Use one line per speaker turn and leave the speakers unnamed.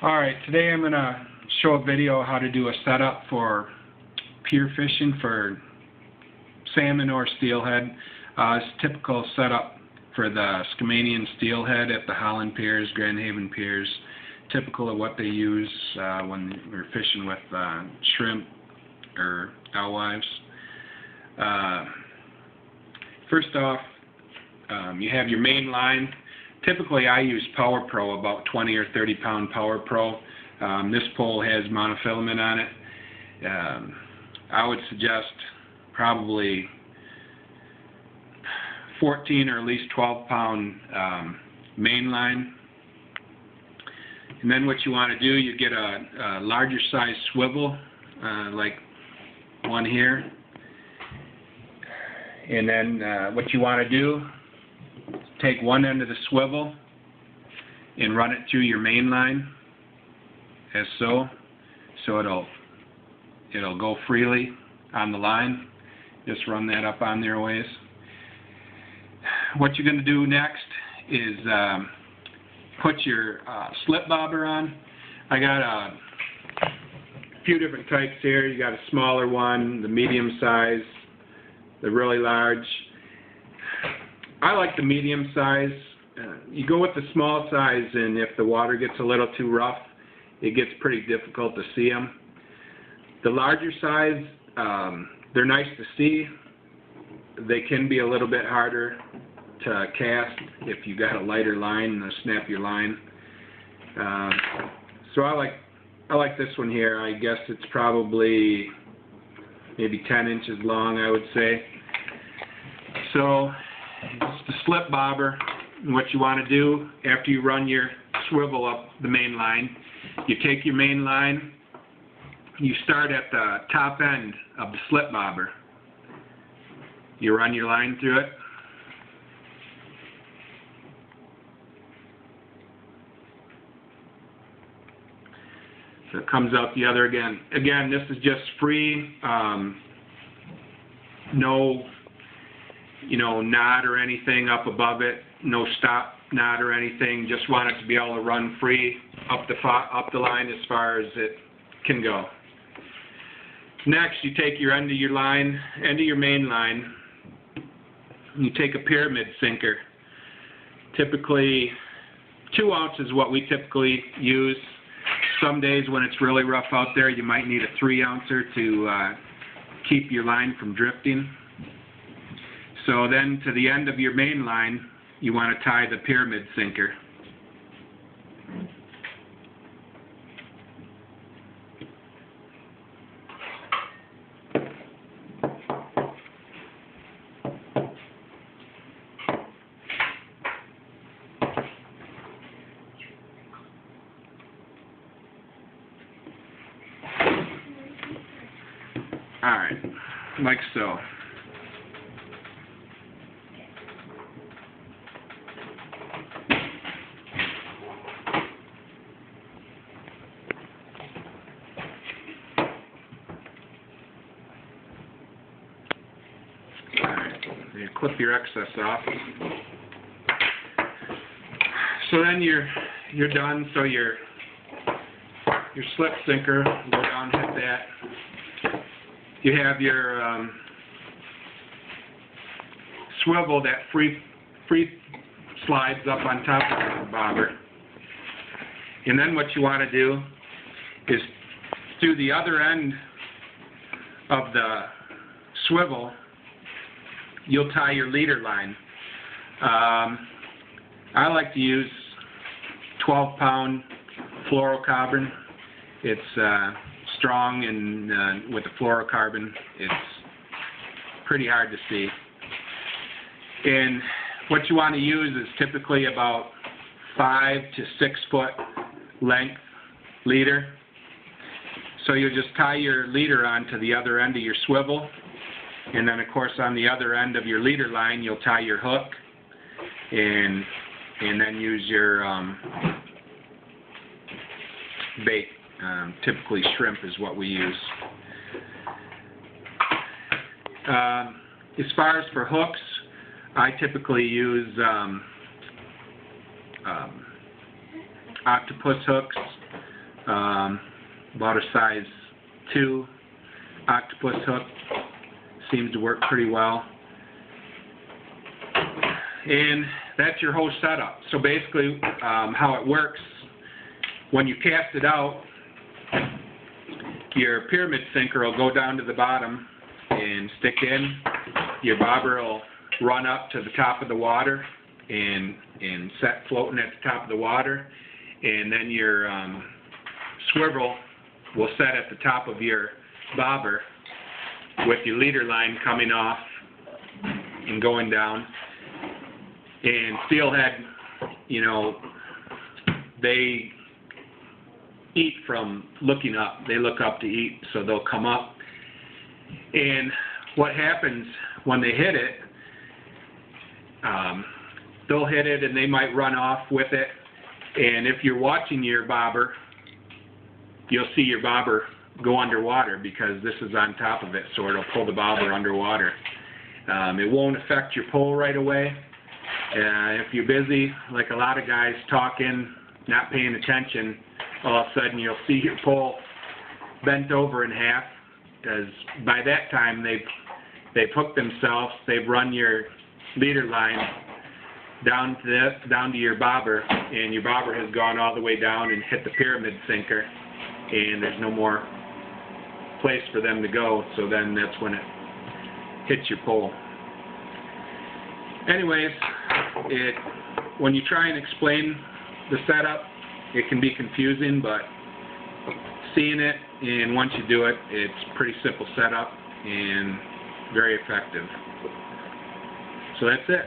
Alright, today I'm going to show a video how to do a setup for pier fishing for salmon or steelhead. It's a typical setup for the Skamanian steelhead at the Holland piers, Grand Haven piers. Typical of what they use when we're fishing with shrimp or alewives. First off, you have your main line. Typically I use Power Pro, about 20 or 30 pound Power Pro. This pole has monofilament on it. I would suggest probably 14 or at least 12 pound main line. And then what you want to do, you get a larger size swivel like one here. And then what you want to do, take one end of the swivel and run it through your main line, as so it'll go freely on the line. Just run that up on there a ways. What you're going to do next is put your slip bobber on. I got a few different types here. You got a smaller one, the medium size, the really large. I like the medium size. You go with the small size, and if the water gets a little too rough, it gets pretty difficult to see them. The larger size, they're nice to see. They can be a little bit harder to cast if you got a lighter line and snap your line. So I like this one here. I guess it's probably maybe 10 inches long, I would say. So it's the slip bobber. And what you want to do after you run your swivel up the main line, you take your main line, you start at the top end of the slip bobber. You run your line through it. So it comes out the other again. Again, this is just free, no knot or anything up above it, no stop knot or anything. Just want it to be able to run free up the line as far as it can go. Next, you take your end of your main line, and you take a pyramid sinker. Typically, 2 ounces is what we typically use. Some days when it's really rough out there, you might need a 3-ouncer to keep your line from drifting. So then to the end of your main line, you want to tie the pyramid sinker. Alright, like so. You clip your excess off. So then you're done. So your slip sinker, go down, hit that. You have your swivel that free slides up on top of the bobber. And then what you want to do is through the other end of the swivel, you'll tie your leader line. I like to use 12-pound fluorocarbon. It's strong, and with the fluorocarbon, it's pretty hard to see. And what you want to use is typically about 5 to 6 foot length leader. So you'll just tie your leader onto the other end of your swivel. And then, of course, on the other end of your leader line, you'll tie your hook, and then use your bait. Typically, shrimp is what we use. As far as for hooks, I typically use octopus hooks. about a size 2 octopus hook. Seems to work pretty well. And that's your whole setup. So basically how it works, when you cast it out, your pyramid sinker will go down to the bottom and stick in. Your bobber will run up to the top of the water and set floating at the top of the water, and then your swivel will set at the top of your bobber with your leader line coming off and going down. And Steelhead, you know, they eat from looking up. They look up to eat, so they'll come up. And what happens when they hit it, they'll hit it and they might run off with it. And if you're watching your bobber, you'll see your bobber go underwater because this is on top of it, so it'll pull the bobber underwater. It won't affect your pull right away. If you're busy, like a lot of guys talking, not paying attention, all of a sudden you'll see your pole bent over in half, because by that time they've hooked themselves, they've run your leader line down to your bobber, and your bobber has gone all the way down and hit the pyramid sinker, and there's no more place for them to go, so then that's when it hits your pole. Anyways, when you try and explain the setup, it can be confusing, but seeing it, and once you do it, it's pretty simple setup and very effective. So that's it.